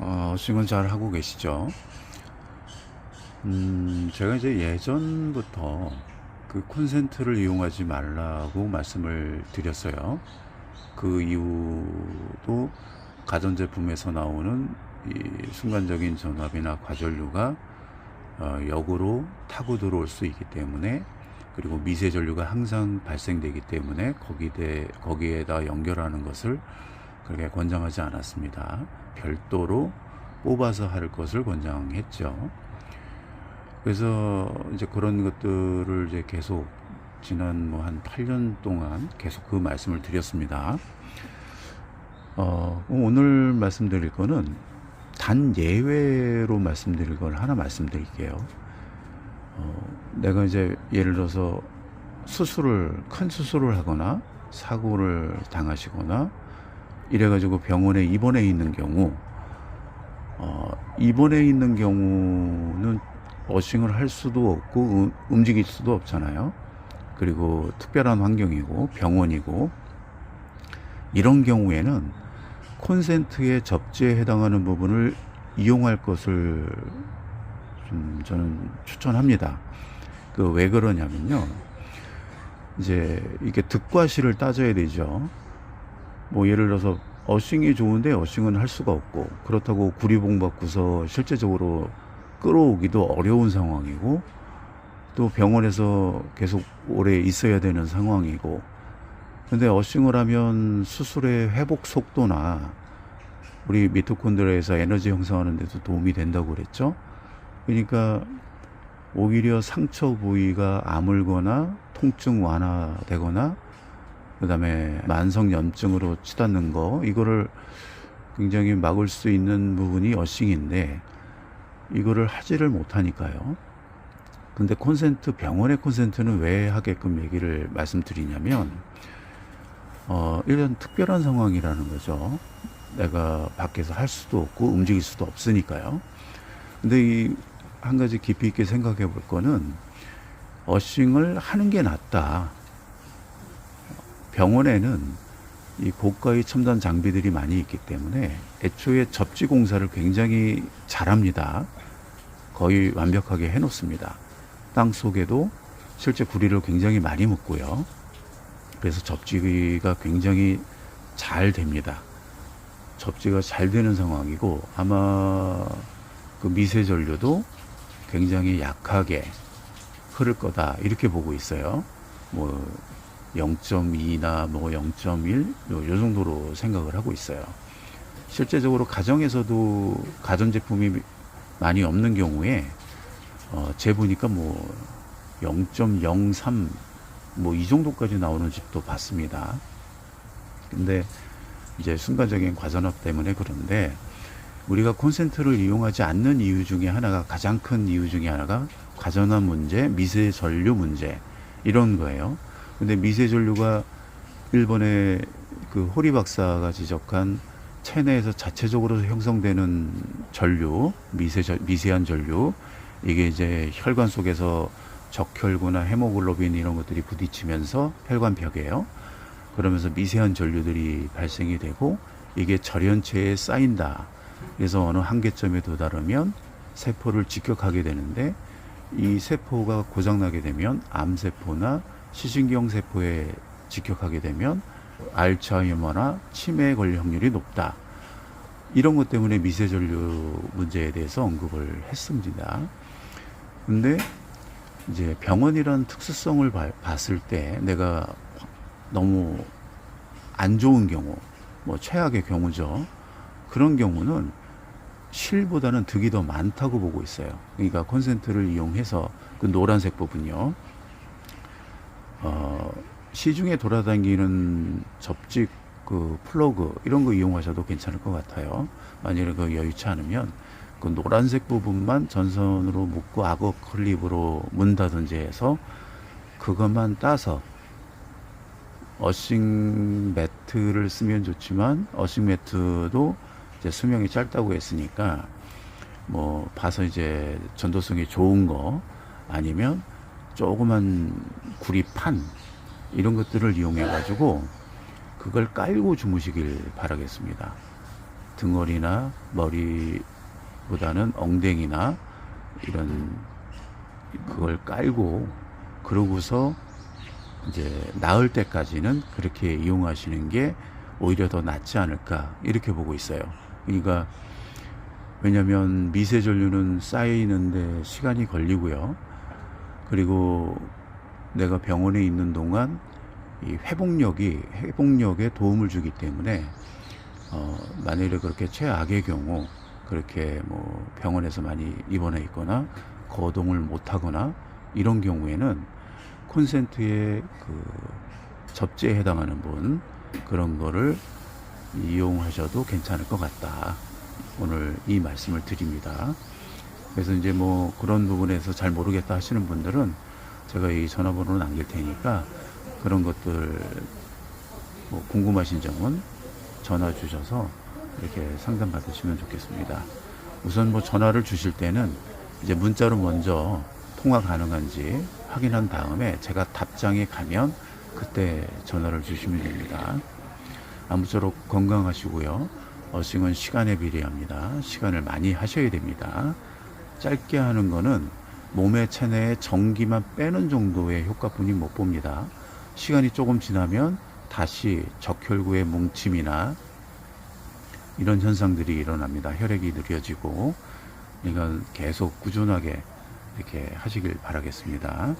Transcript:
어싱은 잘 하고 계시죠? 제가 이제 예전부터 그 콘센트를 이용하지 말라고 말씀을 드렸어요. 그 이유도 가전제품에서 나오는 이 순간적인 전압이나 과전류가 역으로 타고 들어올 수 있기 때문에, 그리고 미세 전류가 항상 발생되기 때문에 거기에다 연결하는 것을 그렇게 권장하지 않았습니다. 별도로 뽑아서 할 것을 권장했죠. 그래서 이제 그런 것들을 이제 계속 지난 한 8년 동안 계속 그 말씀을 드렸습니다. 오늘 말씀드릴 거는 단 예외로 말씀드릴 걸 하나 말씀드릴게요. 내가 이제 예를 들어서 큰 수술을 하거나 사고를 당하시거나 이래가지고 병원에 입원해 있는 경우, 입원해 있는 경우는 어싱을 할 수도 없고 움직일 수도 없잖아요. 그리고 특별한 환경이고 병원이고, 이런 경우에는 콘센트의 접지에 해당하는 부분을 이용할 것을 좀 저는 추천합니다. 왜 그러냐면요, 이제 이게 득과 실을 따져야 되죠. 예를 들어서 어싱이 좋은데 어싱은 할 수가 없고, 그렇다고 구리봉 받고서 실제적으로 끌어오기도 어려운 상황이고, 또 병원에서 계속 오래 있어야 되는 상황이고, 근데 어싱을 하면 수술의 회복 속도나 우리 미토콘드리아에서 에너지 형성하는 데도 도움이 된다고 그랬죠. 그러니까 오히려 상처 부위가 아물거나 통증 완화되거나, 그 다음에 만성염증으로 치닫는 거, 이거를 굉장히 막을 수 있는 부분이 어싱인데, 이거를 하지를 못하니까요. 근데 병원의 콘센트는 왜 하게끔 얘기를 말씀드리냐면, 일단 특별한 상황이라는 거죠. 내가 밖에서 할 수도 없고 움직일 수도 없으니까요. 근데 이 한 가지 깊이 있게 생각해 볼 거는, 어싱을 하는 게 낫다. 병원에는 이 고가의 첨단 장비들이 많이 있기 때문에 애초에 접지 공사를 굉장히 잘합니다. 거의 완벽하게 해놓습니다. 땅 속에도 실제 구리를 굉장히 많이 묻고요. 그래서 접지가 굉장히 잘 됩니다. 접지가 잘 되는 상황이고, 아마 그 미세 전류도 굉장히 약하게 흐를 거다, 이렇게 보고 있어요. 0.2나 0.1 요 정도로 생각을 하고 있어요. 실제적으로 가정에서도 가전제품이 많이 없는 경우에 재보니까 0.03 이 정도까지 나오는 집도 봤습니다. 근데 이제 순간적인 과전압 때문에 그런데, 우리가 콘센트를 이용하지 않는 이유 중에 하나가, 가장 큰 이유 중에 하나가 과전압 문제, 미세 전류 문제, 이런 거예요. 근데 미세 전류가 일본의 그 호리 박사가 지적한 체내에서 자체적으로 형성되는 전류, 미세한 전류, 이게 이제 혈관 속에서 적혈구나 헤모글로빈 이런 것들이 부딪히면서 혈관벽이에요. 그러면서 미세한 전류들이 발생이 되고, 이게 절연체에 쌓인다. 그래서 어느 한계점에 도달하면 세포를 직격하게 되는데, 이 세포가 고장나게 되면 암세포나 시신경세포에 직격하게 되면 알츠하이머나 치매에 걸릴 확률이 높다. 이런 것 때문에 미세전류 문제에 대해서 언급을 했습니다. 근데 이제 병원이라는 특수성을 봤을 때, 내가 너무 안 좋은 경우, 최악의 경우죠. 그런 경우는 실보다는 득이 더 많다고 보고 있어요. 그러니까 콘센트를 이용해서 그 노란색 부분요, 시중에 돌아다니는 접지 그 플러그 이런 거 이용하셔도 괜찮을 것 같아요. 만약에 그 여유치 않으면 그 노란색 부분만 전선으로 묶고 악어 클립으로 문다든지 해서 그것만 따서, 어싱 매트를 쓰면 좋지만 어싱 매트도 이제 수명이 짧다고 했으니까 봐서 이제 전도성이 좋은 거, 아니면 조그만 구리판 이런 것들을 이용해 가지고 그걸 깔고 주무시길 바라겠습니다. 등허리나 머리보다는 엉덩이나 이런 그걸 깔고 그러고서 이제 나을 때까지는 그렇게 이용하시는 게 오히려 더 낫지 않을까 이렇게 보고 있어요. 그러니까 왜냐하면 미세전류는 쌓이는데 시간이 걸리고요. 그리고 내가 병원에 있는 동안 이 회복력에 도움을 주기 때문에 만일에 그렇게 최악의 경우 그렇게 뭐 병원에서 많이 입원해 있거나 거동을 못 하거나 이런 경우에는 콘센트의 그 접지에 해당하는 분 그런 거를 이용하셔도 괜찮을 것 같다. 오늘 이 말씀을 드립니다. 그래서 이제 뭐 그런 부분에서 잘 모르겠다 하시는 분들은 제가 이 전화번호를 남길 테니까 그런 것들 뭐 궁금하신 점은 전화 주셔서 이렇게 상담 받으시면 좋겠습니다. 우선 뭐 전화를 주실 때는 이제 문자로 먼저 통화 가능한지 확인한 다음에 제가 답장에 가면 그때 전화를 주시면 됩니다. 아무쪼록 건강하시고요. 어싱은 시간에 비례합니다. 시간을 많이 하셔야 됩니다. 짧게 하는 거는 몸의 체내에 전기만 빼는 정도의 효과뿐이 못 봅니다. 시간이 조금 지나면 다시 적혈구의 뭉침이나 이런 현상들이 일어납니다. 혈액이 느려지고, 그러니까 계속 꾸준하게 이렇게 하시길 바라겠습니다.